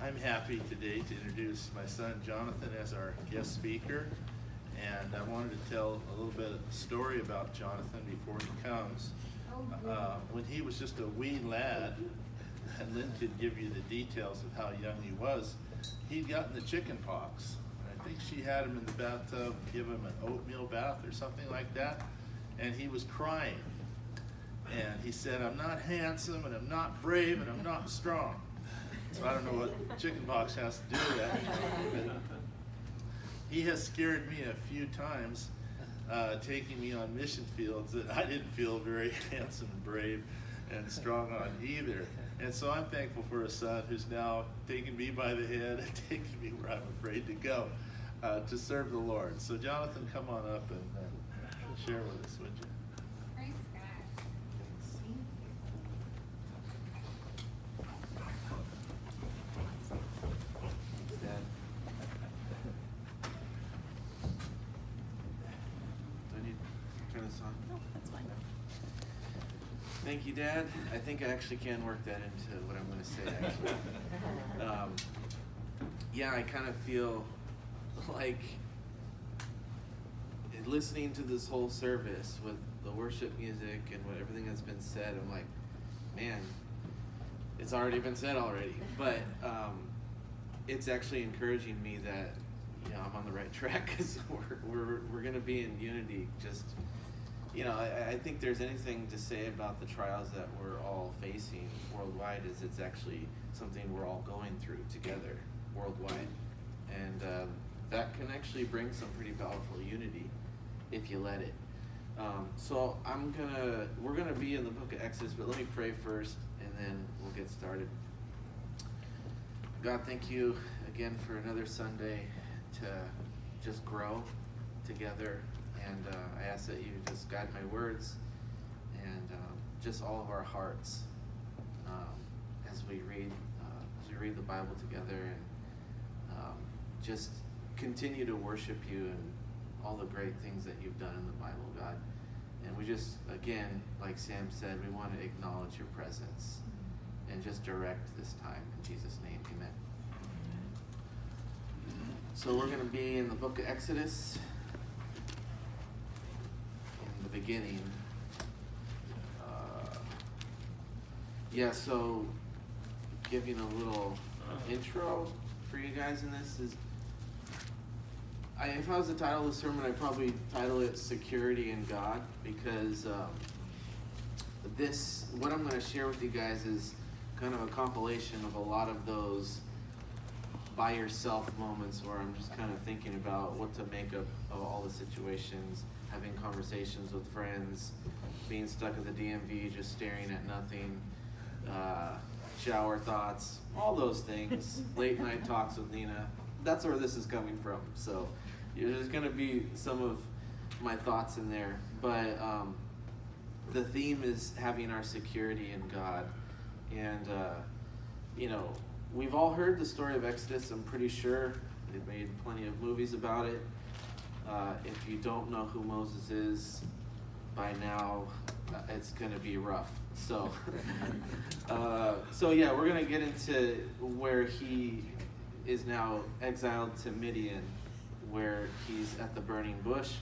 I'm happy today to introduce my son Jonathan as our guest speaker, and I wanted to tell a little bit of a story about Jonathan before he comes. When he was just a wee lad, and Lynn could give you the details of how young he was, he'd gotten the chicken pox. I think she had him in the bathtub, give him an oatmeal bath or something like that, and he was crying. And he said, "I'm not handsome, and I'm not brave, and I'm not strong." So I don't know what chickenpox has to do with that. But he has scared me a few times, taking me on mission fields that I didn't feel very handsome and brave and strong on either. And so I'm thankful for a son who's now taking me by the head and taking me where I'm afraid to go to serve the Lord. So Jonathan, come on up and share with us, would you? Praise God. Dad. Do I need to turn this on? No, that's fine. Thank you, Dad. I think I actually can work that into what I'm going to say, actually. Yeah, I kind of feel like listening to this whole service with the worship music and everything that's been said, I'm like, man, it's already been said already. But it's actually encouraging me that, you know, I'm on the right track, because we're going to be in unity. Just, you know, I think there's anything to say about the trials that we're all facing worldwide is it's actually something we're all going through together worldwide. And that can actually bring some pretty powerful unity if you let it. So we're gonna be in the book of Exodus, but let me pray first and then we'll get started. God, thank you again for another Sunday to just grow together. And I ask that you just guide my words and just all of our hearts as we read the Bible together, and just continue to worship you and all the great things that you've done in the Bible, God. And we just, again, like Sam said, we want to acknowledge your presence and just direct this time. In Jesus' name, amen. So we're going to be in the book of Exodus. Beginning. So giving a little intro for you guys in this is, if I was to title the sermon, I'd probably title it Security in God, because what I'm going to share with you guys is kind of a compilation of a lot of those by yourself moments where I'm just kind of thinking about what to make of all the situations, having conversations with friends, being stuck at the DMV, just staring at nothing, shower thoughts, all those things, late night talks with Nina. That's where this is coming from. So there's going to be some of my thoughts in there. But the theme is having our security in God. And, we've all heard the story of Exodus, I'm pretty sure. They've made plenty of movies about it. If you don't know who Moses is by now, it's going to be rough. So, we're going to get into where he is now exiled to Midian, where he's at the burning bush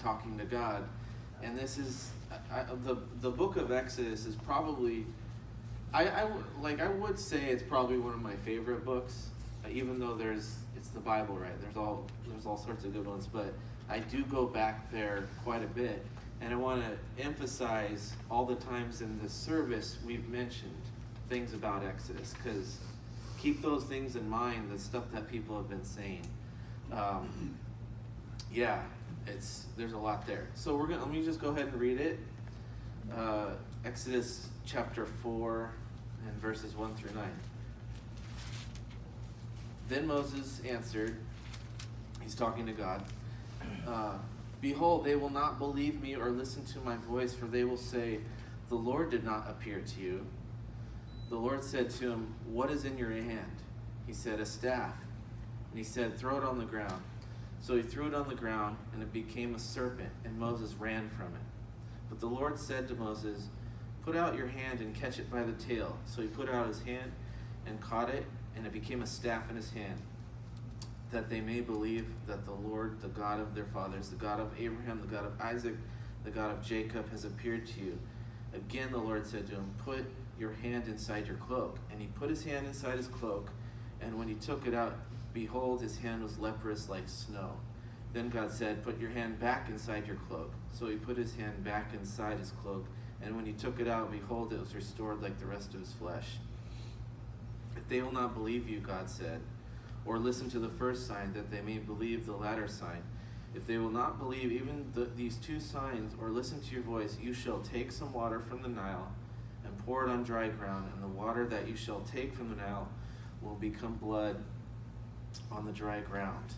talking to God. And this is, the book of Exodus is probably, I would say it's probably one of my favorite books, even though it's the Bible, right? There's all sorts of good ones, but I do go back there quite a bit, and I want to emphasize all the times in this service we've mentioned things about Exodus, because keep those things in mind, the stuff that people have been saying. There's a lot there. So let me just go ahead and read it. Exodus chapter 4 and verses 1 through 9. Then Moses answered, he's talking to God, "Behold, they will not believe me or listen to my voice, for they will say, 'The Lord did not appear to you.' The Lord said to him, 'What is in your hand?' He said, 'A staff.' And he said, 'Throw it on the ground.' So he threw it on the ground, and it became a serpent, and Moses ran from it. But the Lord said to Moses, 'Put out your hand and catch it by the tail.' So he put out his hand and caught it, and it became a staff in his hand, that they may believe that the Lord, the God of their fathers, the God of Abraham, the God of Isaac, the God of Jacob, has appeared to you. Again the Lord said to him, put your hand inside your cloak. And he put his hand inside his cloak, and when he took it out, behold, his hand was leprous like snow. Then God said, put your hand back inside your cloak. So he put his hand back inside his cloak, and when he took it out, behold, it was restored like the rest of his flesh. If they will not believe you, God said, or listen to the first sign, that they may believe the latter sign. If they will not believe even these two signs, or listen to your voice, you shall take some water from the Nile and pour it on dry ground, and the water that you shall take from the Nile will become blood on the dry ground.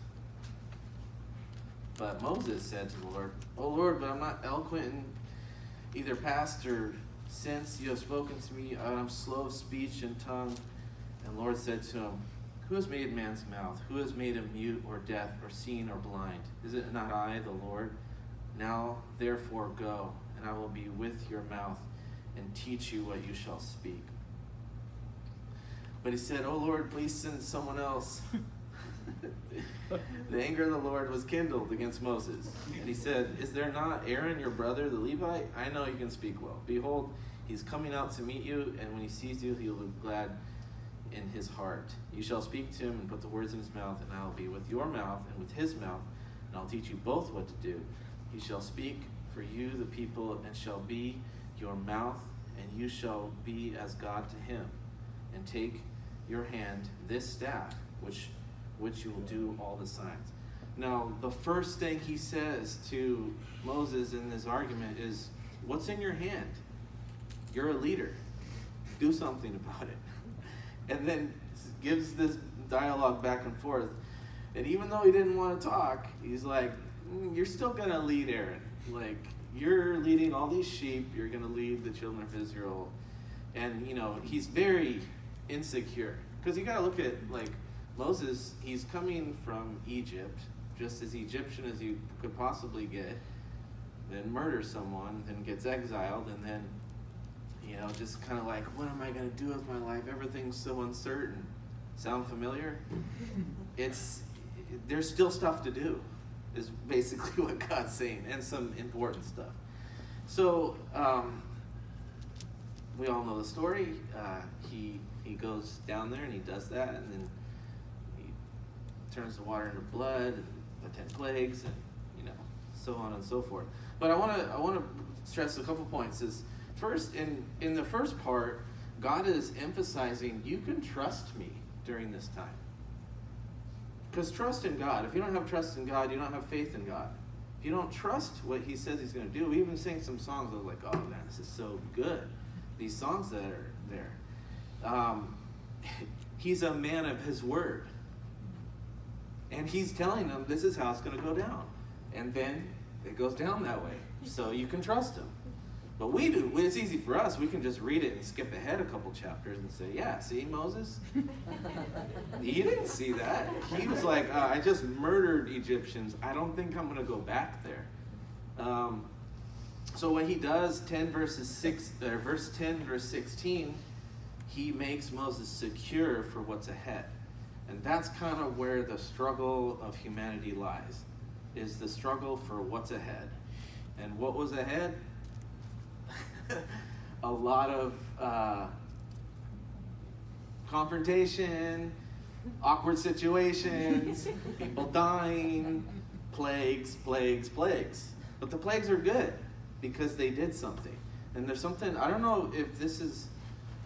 But Moses said to the Lord, O Lord, but I'm not eloquent in either past or since you have spoken to me. I am slow of speech and tongue. And the Lord said to him, who has made man's mouth? Who has made him mute or deaf or seen or blind? Is it not I, the Lord? Now therefore go, and I will be with your mouth and teach you what you shall speak. But he said, O Lord, please send someone else. The anger of the Lord was kindled against Moses. And he said, is there not Aaron, your brother, the Levite? I know you can speak well. Behold, he's coming out to meet you, and when he sees you, he will be glad in his heart. You shall speak to him and put the words in his mouth, and I will be with your mouth and with his mouth, and I'll teach you both what to do. He shall speak for you, the people, and shall be your mouth, and you shall be as God to him. And take your hand this staff, which you will do all the signs. Now, the first thing he says to Moses in this argument is, what's in your hand? You're a leader. Do something about it. And then gives this dialogue back and forth. And even though he didn't want to talk, he's like, you're still going to lead Aaron. Like, you're leading all these sheep. You're going to lead the children of Israel. And, he's very insecure. Because you got to look at, Moses, he's coming from Egypt, just as Egyptian as you could possibly get, then murders someone, then gets exiled, and then, just kind of like, what am I going to do with my life? Everything's so uncertain. Sound familiar? There's still stuff to do, is basically what God's saying, and some important stuff. So, we all know the story. He goes down there and he does that, and then he turns the water into blood, and the 10 plagues, and so on and so forth. But I want to stress a couple points. Is first, in the first part, God is emphasizing you can trust me during this time. Because trust in God. If you don't have trust in God, you don't have faith in God. If you don't trust what he says he's going to do, we even sing some songs. I was like, oh man, this is so good. These songs that are there. He's a man of his word. And he's telling them this is how it's going to go down. And then it goes down that way. So you can trust him. But we do. It's easy for us. We can just read it and skip ahead a couple chapters and say, yeah, see, Moses? He didn't see that. He was like, I just murdered Egyptians. I don't think I'm going to go back there. So what he does, verse 10, verse 16, he makes Moses secure for what's ahead. And that's kind of where the struggle of humanity lies, is the struggle for what's ahead. And what was ahead? A lot of confrontation, awkward situations, people dying, plagues. But the plagues are good because they did something. And there's something, I don't know if this is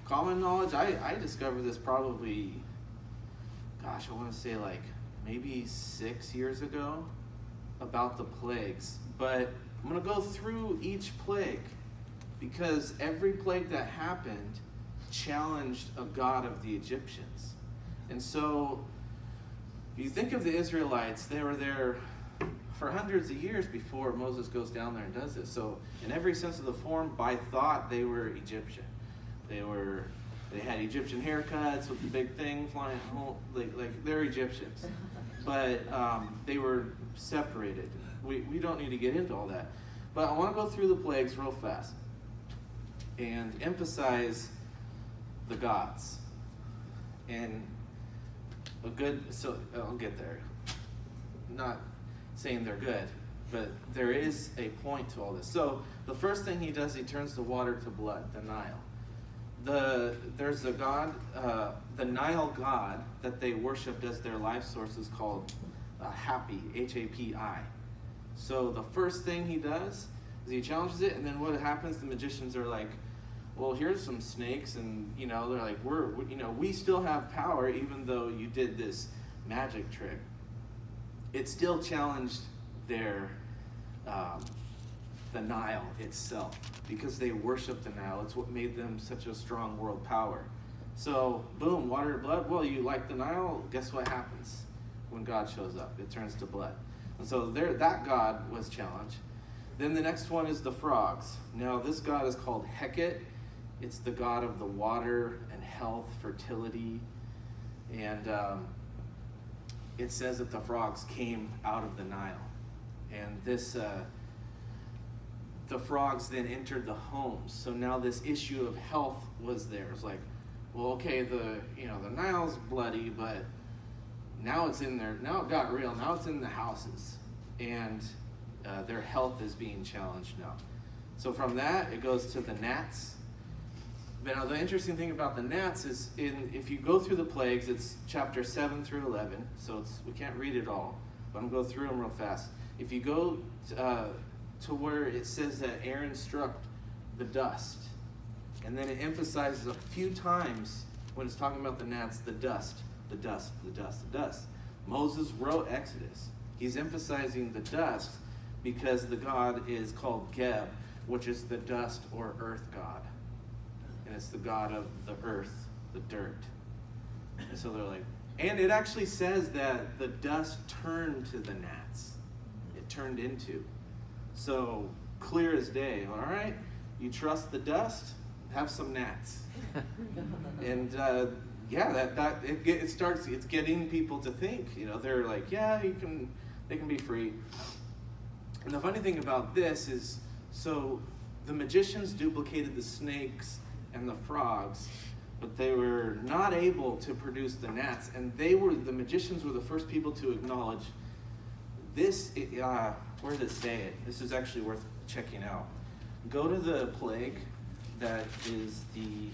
common knowledge. I discovered this probably, I want to say maybe 6 years ago about the plagues. But I'm going to go through each plague, because every plague that happened challenged a god of the Egyptians. And so, if you think of the Israelites, they were there for hundreds of years before Moses goes down there and does this. So, in every sense of the form, by thought, they were Egyptian. They had Egyptian haircuts with the big thing flying, like they're Egyptians. But they were separated. We don't need to get into all that. But I want to go through the plagues real fast and emphasize the gods. And a good, so I'll get there. Not saying they're good, but there is a point to all this. So the first thing he does, he turns the water to blood, the Nile. There's a god, the Nile god that they worshipped as their life source is called Happy, H-A-P-I. So the first thing he does is he challenges it, and then what happens, the magicians are like, well, here's some snakes, and they're like, we still have power even though you did this magic trick. It still challenged their the Nile itself, because they worshiped the Nile. It's what made them such a strong world power. So boom, water to blood. Well, you like the Nile? Guess what happens when God shows up? It turns to blood. And so that god was challenged. Then the next one is the frogs. Now this god is called Hecate. It's the god of the water and health, fertility, and it says that the frogs came out of the Nile, and the frogs then entered the homes. So now this issue of health was there. It's like, well, okay, the Nile's bloody, but now it's in there. Now it got real. Now it's in the houses, and their health is being challenged now. So from that, it goes to the gnats. But now the interesting thing about the gnats is, if you go through the plagues, it's chapter 7 through 11, so we can't read it all, but I'm going to go through them real fast. If you go to where it says that Aaron struck the dust, and then it emphasizes a few times when it's talking about the gnats, the dust, the dust, the dust, the dust. Moses wrote Exodus. He's emphasizing the dust because the god is called Geb, which is the dust or earth god. And it's the god of the earth, the dirt. And so they're like, and it actually says that the dust turned to the gnats. It turned into. So clear as day. All right, you trust the dust, have some gnats. And it's getting people to think. They're like, yeah, they can be free. And the funny thing about this is, so the magicians duplicated the snakes and the frogs, but they were not able to produce the gnats, and the magicians were the first people to acknowledge this. Where does it say it? This is actually worth checking out. Go to the plague that is the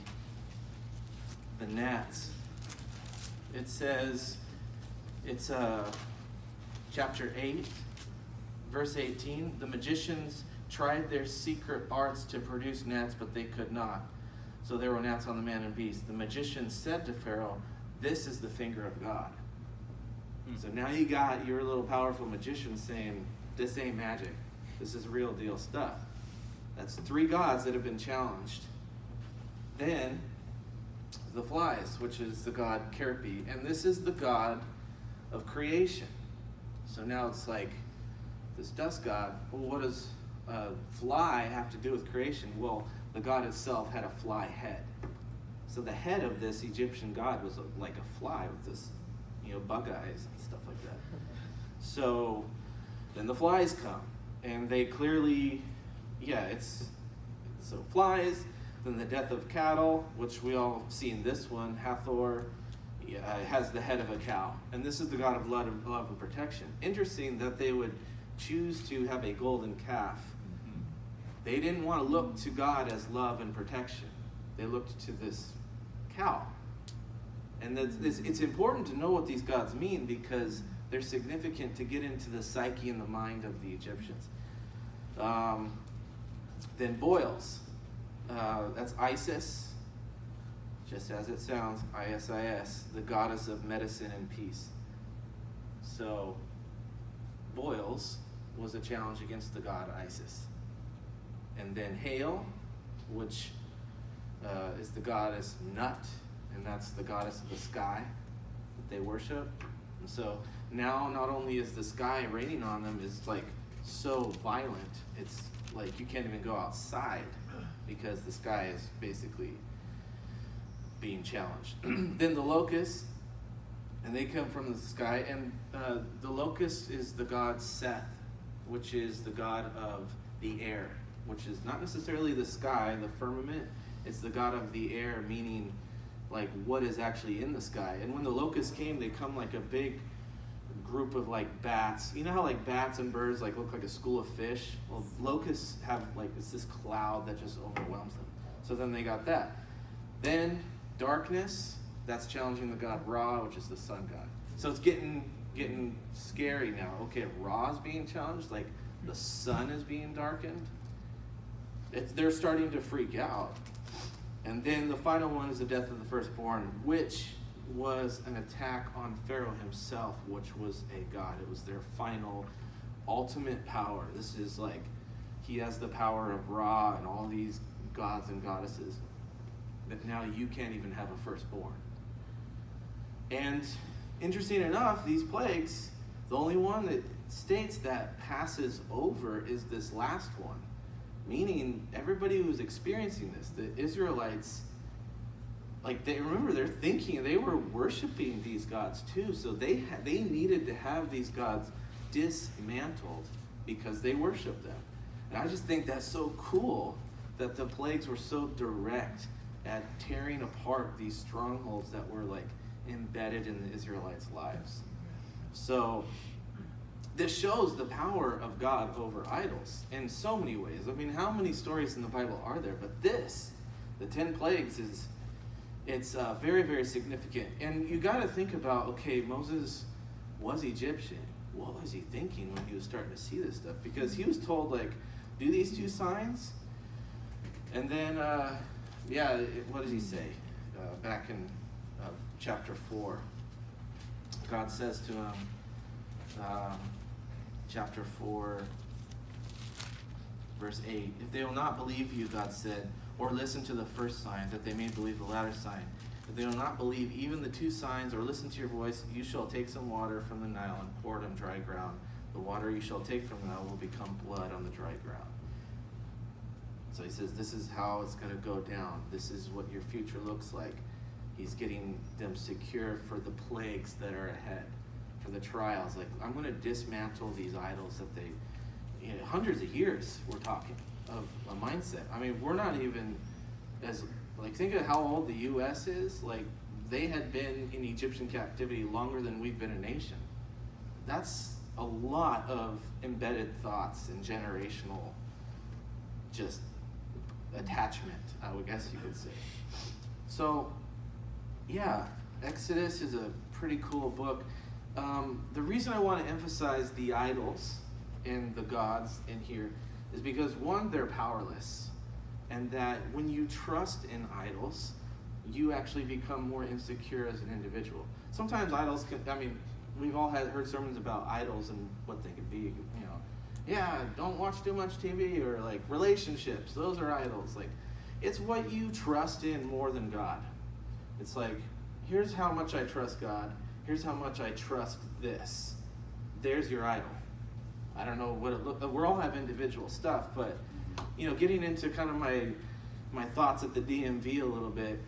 gnats. It says, it's chapter 8, verse 18. The magicians tried their secret arts to produce gnats, but they could not. So there were gnats on the man and beast. The magician said to Pharaoh, this is the finger of God. So now you got your little powerful magician saying, this ain't magic. This is real deal stuff. That's 3 gods that have been challenged. Then the flies, which is the god Kerpi, and this is the god of creation. So now it's like, this dust god, well, what does fly have to do with creation? Well, the god itself had a fly head. So the head of this Egyptian god was like a fly with this, bug eyes and stuff like that. So then the flies come, and they clearly, so flies, then the death of cattle, which we all have seen this one, Hathor, has the head of a cow. And this is the god of love and protection. Interesting that they would choose to have a golden calf. They didn't want to look to God as love and protection. They looked to this cow. And it's important to know what these gods mean, because they're significant to get into the psyche and the mind of the Egyptians. Then boils. That's Isis, just as it sounds, ISIS, the goddess of medicine and peace. So boils was a challenge against the god Isis. And then hail, which is the goddess Nut, and that's the goddess of the sky that they worship. And so now not only is the sky raining on them, it's like so violent, it's like you can't even go outside because the sky is basically being challenged. Then the locusts, and they come from the sky, and the locust is the god Seth, which is the god of the air, which is not necessarily the sky, the firmament. It's the god of the air, meaning like what is actually in the sky. And when the locusts came, they come like a big group of like bats. You know how like bats and birds like look like a school of fish? Well, locusts have like it's this cloud that just overwhelms them. So then they got that. Then darkness, that's challenging the god Ra, which is the sun god. So it's getting scary now. Okay, Ra's being challenged, like the sun is being darkened. They're starting to freak out. And then the final one is the death of the firstborn, which was an attack on Pharaoh himself, which was a god. It was their final, ultimate power. This is like, he has the power of Ra and all these gods and goddesses. But now you can't even have a firstborn. And interesting enough, these plagues, the only one that states that passes over is this last one. Meaning everybody who was experiencing this, the Israelites, like they're thinking, they were worshiping these gods too. So they needed to have these gods dismantled because they worshiped them. And I just think that's so cool that the plagues were so direct at tearing apart these strongholds that were like embedded in the Israelites' lives. So this shows the power of God over idols in so many ways. I mean, how many stories in the Bible are there? But this, the 10 plagues, it's very, very significant. And you got to think about, okay, Moses was Egyptian. What was he thinking when he was starting to see this stuff? Because he was told, like, do these 2 signs. And then, what does he say? Back in chapter 4, God says to him, chapter 4, verse 8, if they will not believe you, God said, or listen to the first sign, that they may believe the latter sign. If they will not believe even the 2 signs, or listen to your voice, you shall take some water from the Nile and pour it on dry ground. The water you shall take from the Nile will become blood on the dry ground. So he says, this is how it's going to go down. This is what your future looks like. He's getting them secure for the plagues that are ahead, for the trials. Like, I'm going to dismantle these idols that they, hundreds of years we're talking of a mindset. I mean, we're not even as, like, think of how old the U.S. is. Like, they had been in Egyptian captivity longer than we've been a nation. That's a lot of embedded thoughts and generational just attachment, I would guess you could say. So, yeah, Exodus is a pretty cool book. The reason I want to emphasize the idols and the gods in here is because, one, they're powerless. And that when you trust in idols, you actually become more insecure as an individual. Sometimes idols can, I mean, we've all heard sermons about idols and what they could be, yeah, don't watch too much TV, or like relationships, those are idols. Like, it's what you trust in more than God. It's like, here's how much I trust God, here's how much I trust this. There's your idol. I don't know what it looks like. We all have individual stuff, but getting into kind of my thoughts at the DMV a little bit,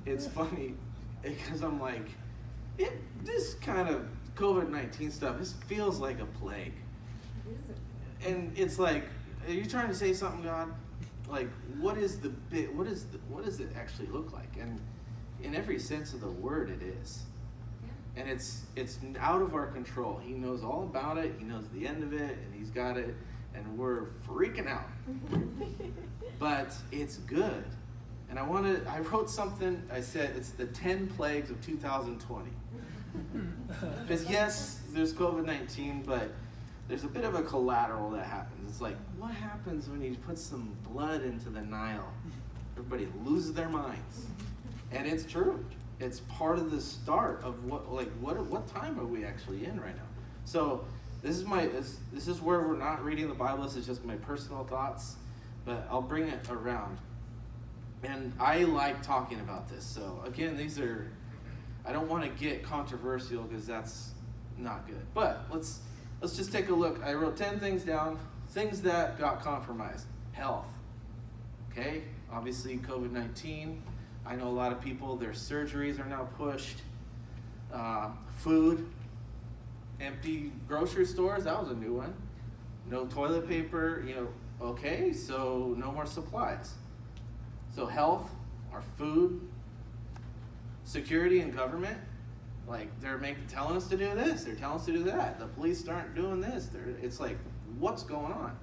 it's funny because I'm like, this kind of COVID-19 stuff, this feels like a plague. And it's like, are you trying to say something, God? Like, what does it actually look like? And in every sense of the word, it is. And it's out of our control. He knows all about it. He knows the end of it, and he's got it, and we're freaking out. But it's good. And I wrote something, I said, it's the 10 plagues of 2020. Because yes, there's COVID-19, but there's a bit of a collateral that happens. It's like, what happens when you put some blood into the Nile? Everybody loses their minds. And it's true. It's part of the start of what time are we actually in right now? So this is where we're not reading the Bible. This is just my personal thoughts, but I'll bring it around. And I like talking about this. So again, I don't want to get controversial because that's not good. But let's just take a look. I wrote 10 things down. Things that got compromised. Health. Okay? Obviously COVID-19. I know a lot of people, their surgeries are now pushed. Food. Empty grocery stores. That was a new one. No toilet paper. Okay, so no more supplies. So health, our food, security and government, like they're telling us to do this, they're telling us to do that. The police aren't doing this. It's like, what's going on?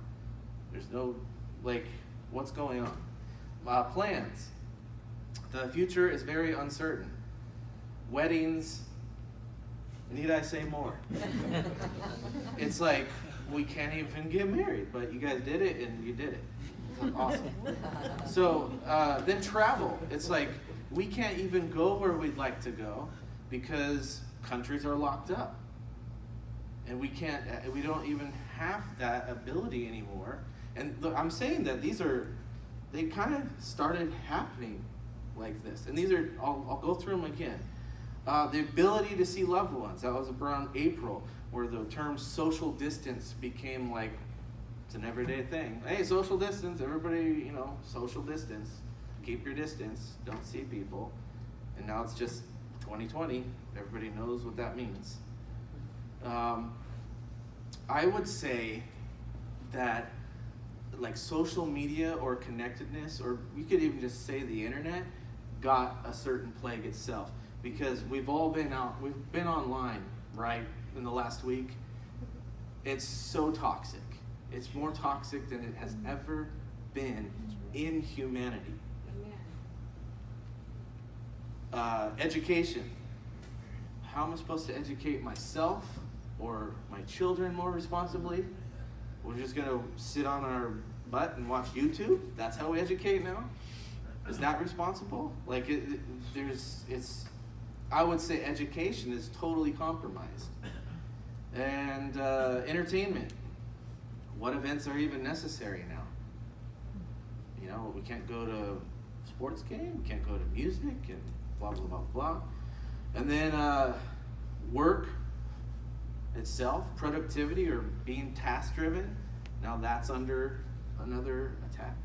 There's no, like, what's going on? Plans. The future is very uncertain. Weddings, need I say more? It's like, we can't even get married, but you guys did it and you did it. It's awesome. So then travel. It's like, we can't even go where we'd like to go because countries are locked up. And we don't even have that ability anymore. And I'm saying that they kind of started happening like this. And these are, I'll go through them again. The ability to see loved ones. That was around April, where the term social distance became like, it's an everyday thing. Hey, social distance, everybody, social distance. Keep your distance, don't see people. And now it's just 2020. Everybody knows what that means. I would say that like social media or connectedness, or you could even just say the internet, got a certain plague itself. Because we've been online, right, in the last week. It's so toxic. It's more toxic than it has ever been in humanity. Education. How am I supposed to educate myself or my children more responsibly? We're just going to sit on our butt and watch YouTube? That's how we educate now? Is that responsible? Like, I would say education is totally compromised. And entertainment. What events are even necessary now? We can't go to a sports game, we can't go to music, and blah, blah, blah, blah. And then work itself, productivity or being task-driven, now that's under another attack.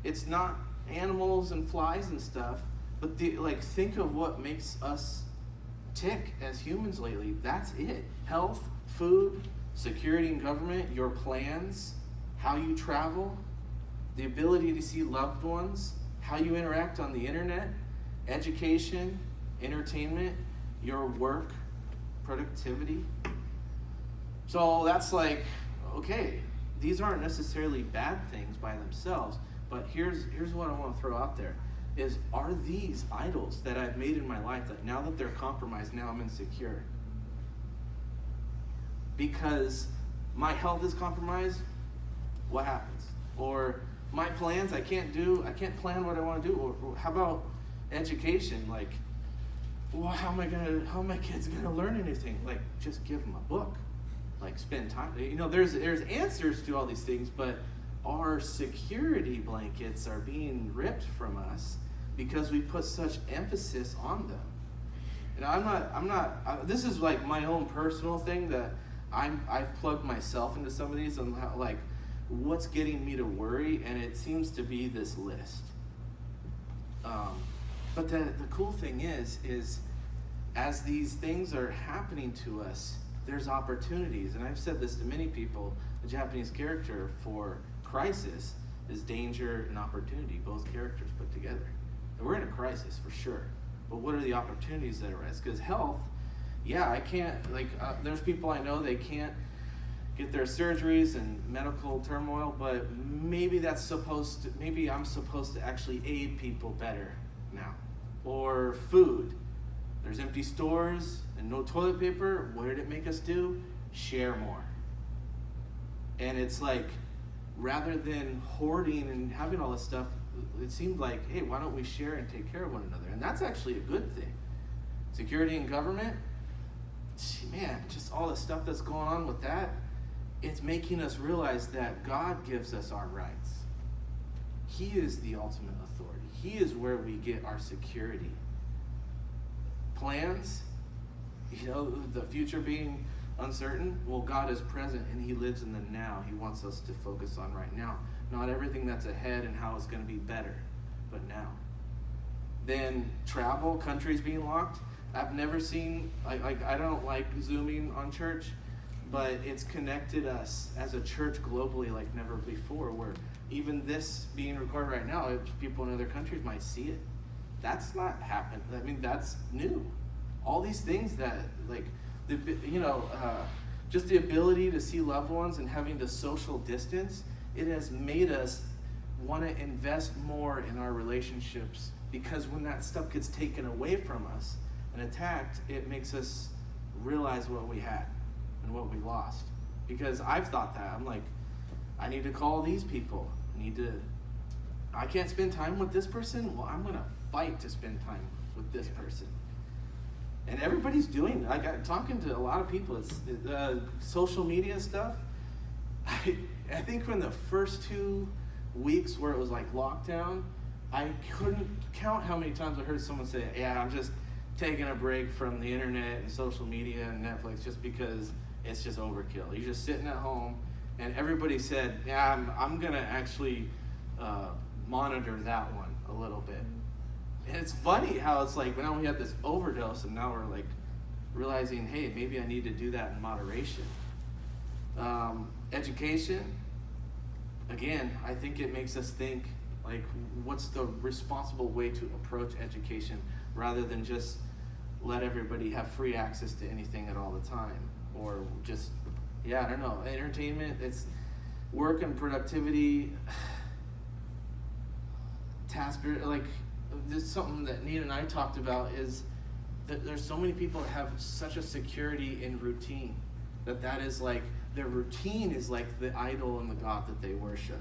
It's not animals and flies and stuff, but think of what makes us tick as humans lately. That's it. Health, food, security and government, your plans, how you travel, the ability to see loved ones, how you interact on the internet, education, entertainment, your work, productivity. So that's like, okay, these aren't necessarily bad things by themselves, but here's what I want to throw out there. Are these idols that I've made in my life that now that they're compromised, now I'm insecure? Because my health is compromised, what happens? Or my plans, I can't plan what I want to do. Or how about education? Like, well, how are my kids gonna learn anything? Like, just give them a book. Like, spend time. There's answers to all these things, but our security blankets are being ripped from us because we put such emphasis on them. And this is like my own personal thing that I've plugged myself into some of these, and like, what's getting me to worry, and it seems to be this list. But the cool thing is as these things are happening to us, there's opportunities. And I've said this to many people, the Japanese character for crisis is danger and opportunity, both characters put together. And we're in a crisis for sure. But what are the opportunities that arise? Because health, I can't, there's people I know, they can't get their surgeries and medical turmoil, but maybe I'm supposed to actually aid people better now. Or food. There's empty stores and no toilet paper. What did it make us do? Share more. And it's like, rather than hoarding and having all this stuff, it seemed like, hey, why don't we share and take care of one another? And that's actually a good thing. Security and government, man, just all the stuff that's going on with that, it's making us realize that God gives us our rights. He is the ultimate authority. He is where we get our security. Plans, the future being uncertain, well, God is present and He lives in the now. He wants us to focus on right now. Not everything that's ahead and how it's going to be better, but now. Then travel, countries being locked. I've never seen, I don't like Zooming on church, but it's connected us as a church globally like never before, where even this being recorded right now, if people in other countries might see it. That's not happened. I mean, that's new. All these things that, like, just the ability to see loved ones and having the social distance, it has made us want to invest more in our relationships, because when that stuff gets taken away from us and attacked, it makes us realize what we had and what we lost. Because I've thought that. I'm like, I need to call these people. I can't spend time with this person? Well, I'm going to fight to spend time with this person. And everybody's doing it. I'm talking to a lot of people. It's social media stuff. I think when the first 2 weeks where it was like lockdown, I couldn't count how many times I heard someone say, yeah, I'm just taking a break from the internet and social media and Netflix just because it's just overkill. You're just sitting at home. And everybody said, yeah, I'm going to actually monitor that one a little bit. And it's funny how it's like now we have this overdose and now we're like realizing, hey, maybe I need to do that in moderation. Education, again, I think it makes us think, like, what's the responsible way to approach education rather than just let everybody have free access to anything at all the time, or just, I don't know, entertainment, it's work and productivity, like, this is something that Nina and I talked about, is that there's so many people that have such a security in routine, that is like, their routine is like the idol and the God that they worship,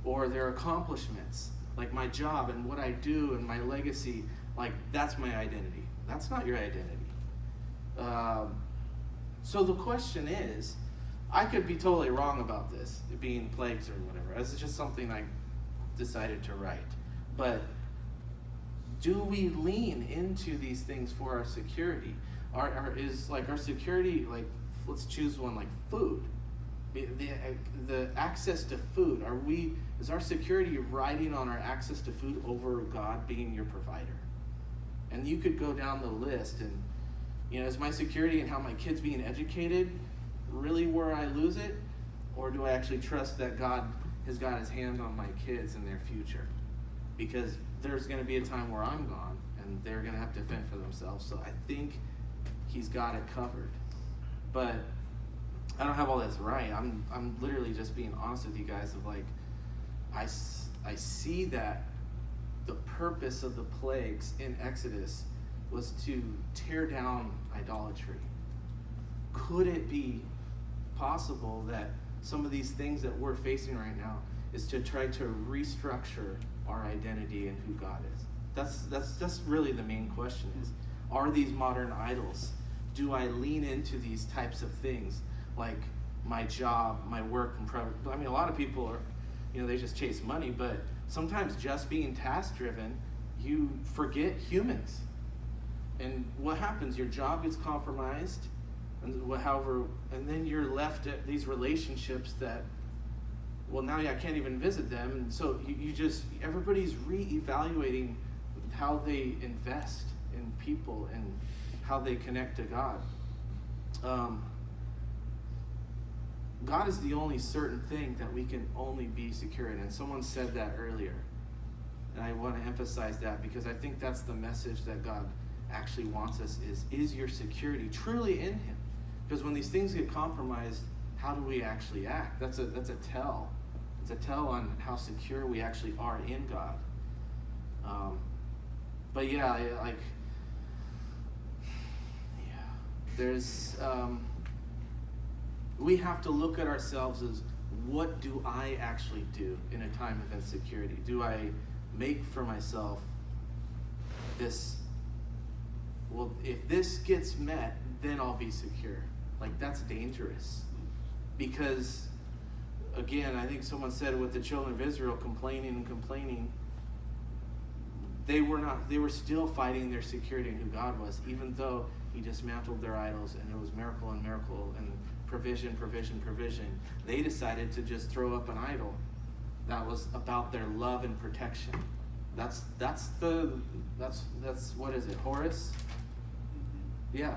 or their accomplishments, like my job and what I do and my legacy, like that's my identity. That's not your identity. So the question is, I could be totally wrong about this, being plagues or whatever. It's just something I decided to write. But do we lean into these things for our security? Is like our security, like, let's choose one, like food. The access to food, is our security riding on our access to food over God being your provider? And you could go down the list and, is my security in how my kid's being educated really where I lose it? Or do I actually trust that God has got his hand on my kids and their future? Because there's going to be a time where I'm gone and they're going to have to fend for themselves. So I think he's got it covered. But I don't have all this right. I'm literally just being honest with you guys of like, I see that the purpose of the plagues in Exodus was to tear down idolatry. Could it be possible that some of these things that we're facing right now is to try to restructure our identity and who God is? That's really the main question is, are these modern idols? Do I lean into these types of things, like my job, my work, and I mean, a lot of people are, they just chase money, but sometimes just being task-driven, you forget humans. And what happens? Your job gets compromised, and then you're left at these relationships that, well, now I can't even visit them, and so everybody's reevaluating how they invest in people and how they connect to God. God is the only certain thing that we can only be secure in. And someone said that earlier. And I want to emphasize that because I think that's the message that God actually wants us is your security truly in him? Because when these things get compromised, how do we actually act? That's a tell. It's a tell on how secure we actually are in God. But there's we have to look at ourselves as, what do I actually do in a time of insecurity? Do I make for myself this, well, if this gets met, then I'll be secure? Like, that's dangerous. Because, again, I think someone said with the children of Israel complaining, they were still fighting their security in who God was, even though he dismantled their idols and it was miracle and miracle and provision. They decided to just throw up an idol that was about their love and protection. That's what is it, Horus? Yeah.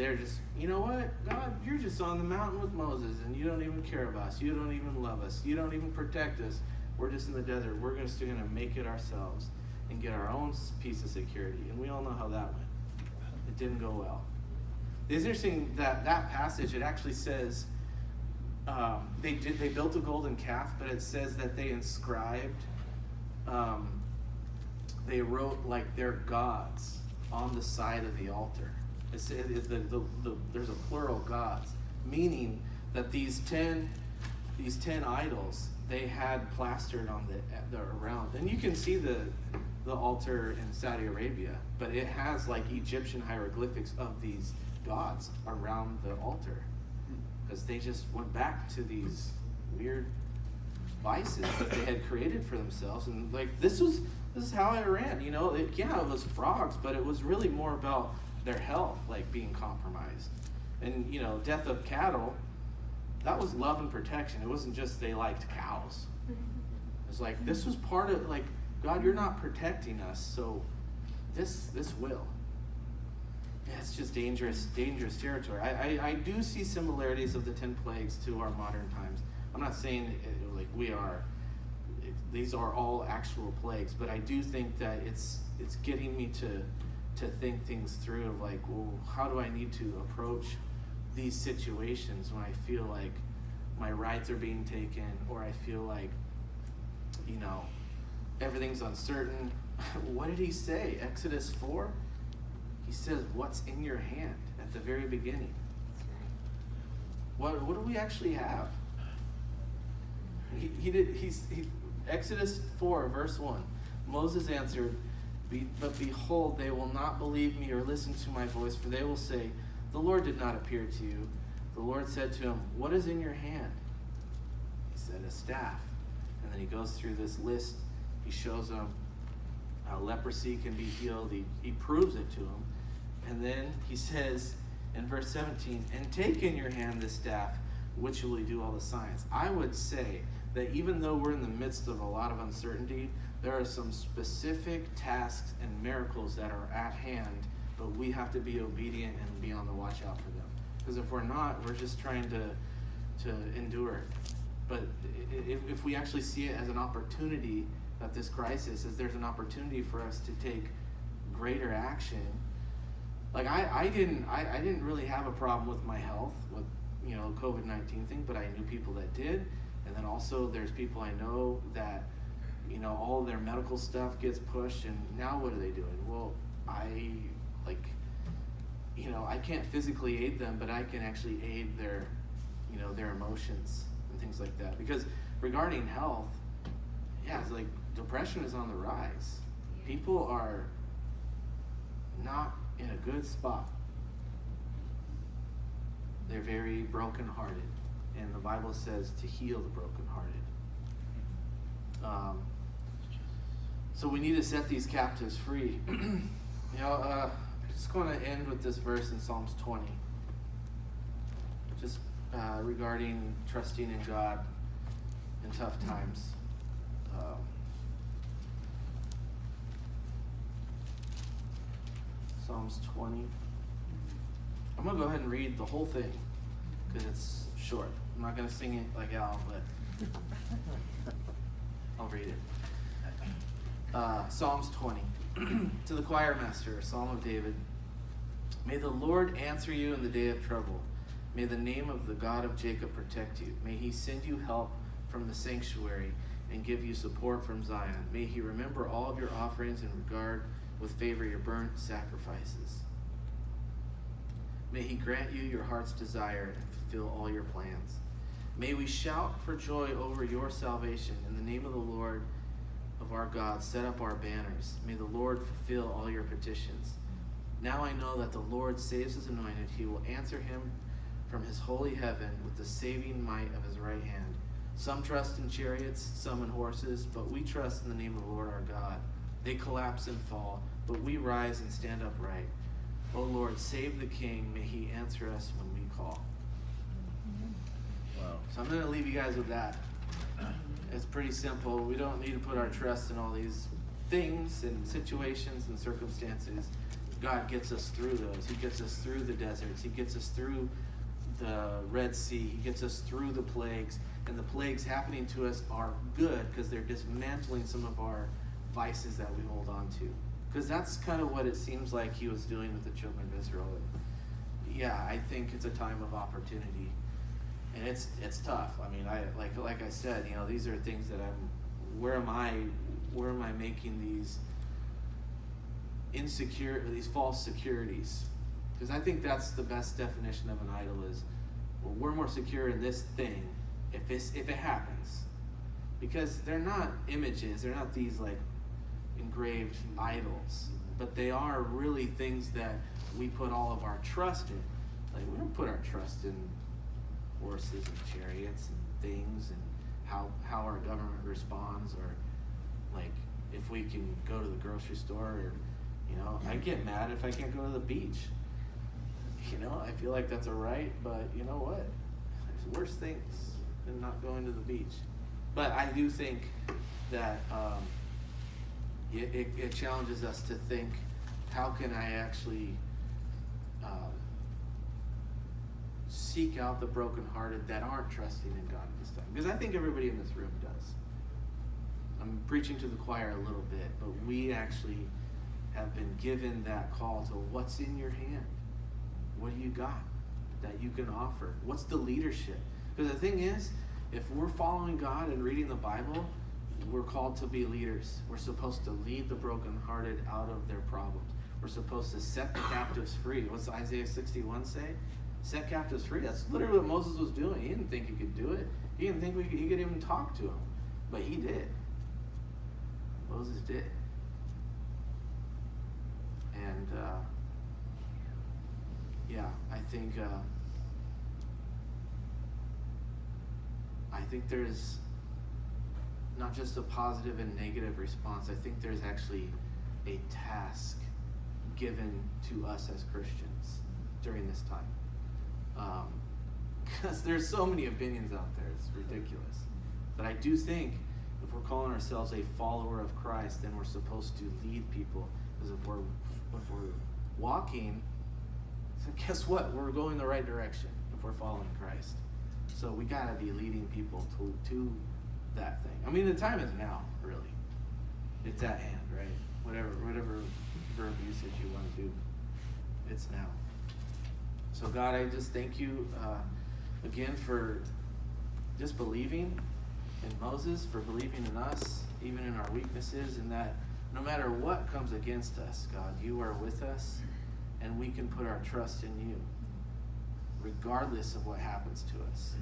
they're just, you know what, God, you're just on the mountain with Moses, and you don't even care about us. You don't even love us. You don't even protect us. We're just in the desert. We're just going to make it ourselves and get our own piece of security. And we all know how that went. It didn't go well. It's interesting that passage, it actually says they built a golden calf, but it says that they inscribed, they wrote like their gods on the side of the altar. There's a plural gods, meaning that these 10 idols they had plastered on the around, and you can see the altar in Saudi Arabia, but it has like Egyptian hieroglyphics of these gods around the altar, because they just went back to these weird vices that they had created for themselves, and like this is how it ran. You know, it was frogs, but it was really more about their health, like being compromised, and you know, death of cattle. That was love and protection. It wasn't just they liked cows. It's like this was part of like, God, you're not protecting us, so this will. Yeah, it's just dangerous territory. I do see similarities of the 10 plagues to our modern times. I'm not saying like these are all actual plagues, but I do think that it's getting me to think things through of like, well, how do I need to approach these situations when I feel like my rights are being taken, or I feel like, you know, everything's uncertain. What did he say? Exodus 4? He says, what's in your hand at the very beginning? What do we actually have? Exodus 4, verse 1. Moses answered, but behold, they will not believe me or listen to my voice, for they will say, the Lord did not appear to you. The Lord said to him, what is in your hand? He said, a staff. And then he goes through this list. He shows him how leprosy can be healed. He proves it to him. And then he says in verse 17, and take in your hand this staff, which will do all the signs. I would say that even though we're in the midst of a lot of uncertainty, there are some specific tasks and miracles that are at hand, but we have to be obedient and be on the watch out for them. Because if we're not, we're just trying to endure. But if we actually see it as an opportunity, that this crisis is, there's an opportunity for us to take greater action. Like I didn't really have a problem with my health with, you know, COVID-19 thing, but I knew people that did. And then also there's people I know that, you know, all their medical stuff gets pushed, and now what are they doing? Well, I can't physically aid them, but I can actually aid their, you know, their emotions and things like that. Because regarding health, yeah, it's like depression is on the rise. People are not in a good spot. They're very brokenhearted, and the Bible says to heal the brokenhearted. So we need to set these captives free. I'm just going to end with this verse in Psalms 20, just regarding trusting in God in tough times. Psalms 20. I'm going to go ahead and read the whole thing because it's short. I'm not going to sing it like Al, but I'll read it. Psalms 20. To the choir master, a psalm of David. May the Lord answer you in the day of trouble. May the name of the God of Jacob protect you. May he send you help from the sanctuary and give you support from Zion. May he remember all of your offerings and regard with favor your burnt sacrifices. May he grant you your heart's desire and fulfill all your plans. May we shout for joy over your salvation. In the name of the Lord of our God, set up our banners. May the Lord fulfill all your petitions. Now I know that the Lord saves his anointed. He will answer him from his holy heaven with the saving might of his right hand. Some trust in chariots, some in horses, but we trust in the name of the Lord our God. They collapse and fall, but we rise and stand upright. O Lord, save the king. May he answer us when we call. Wow. So I'm going to leave you guys with that. It's pretty simple. We don't need to put our trust in all these things and situations and circumstances. God gets us through those. He gets us through the deserts. He gets us through the Red Sea. He gets us through the plagues. And the plagues happening to us are good because they're dismantling some of our vices that we hold on to. Because that's kind of what it seems like he was doing with the children of Israel. And yeah, I think it's a time of opportunity. And it's tough. I mean, like I said, these are things that where am I making these these false securities? Because I think that's the best definition of an idol is, well, we're more secure in this thing if it happens. Because they're not images, they're not these like engraved idols, but they are really things that we put all of our trust in. Like, we don't put our trust in horses and chariots and things and how our government responds, or like if we can go to the grocery store, or I get mad if I can't go to the beach. I feel like that's a right, but you know what? There's worse things than not going to the beach. But I do think that it challenges us to think, how can I actually seek out the brokenhearted that aren't trusting in God at this time? Because I think everybody in this room does. I'm preaching to the choir a little bit, but we actually have been given that call to what's in your hand. What do you got that you can offer? What's the leadership? Because the thing is, if we're following God and reading the Bible, we're called to be leaders. We're supposed to lead the brokenhearted out of their problems. We're supposed to set the captives free. What's Isaiah 61 say? Set captives free. That's literally what Moses was doing. He didn't think he could do it. He didn't think he could even talk to him. But he did. Moses did. And I think there's not just a positive and negative response. I think there's actually a task given to us as Christians during this time. Because there's so many opinions out there, it's ridiculous. But I do think if we're calling ourselves a follower of Christ, then we're supposed to lead people. Because if we're walking, so guess what? We're going the right direction if we're following Christ. So we gotta be leading people to that thing. I mean, the time is now, really. It's at hand, right? Whatever verb usage you want to do, it's now. So God, I just thank you again for just believing in Moses, for believing in us, even in our weaknesses, and that no matter what comes against us, God, you are with us, and we can put our trust in you, regardless of what happens to us.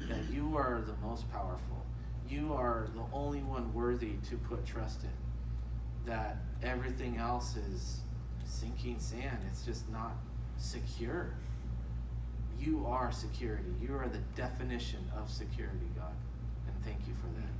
That you are the most powerful. You are the only one worthy to put trust in. That everything else is sinking sand. It's just not secure. You are security. You are the definition of security, God. And thank you for that.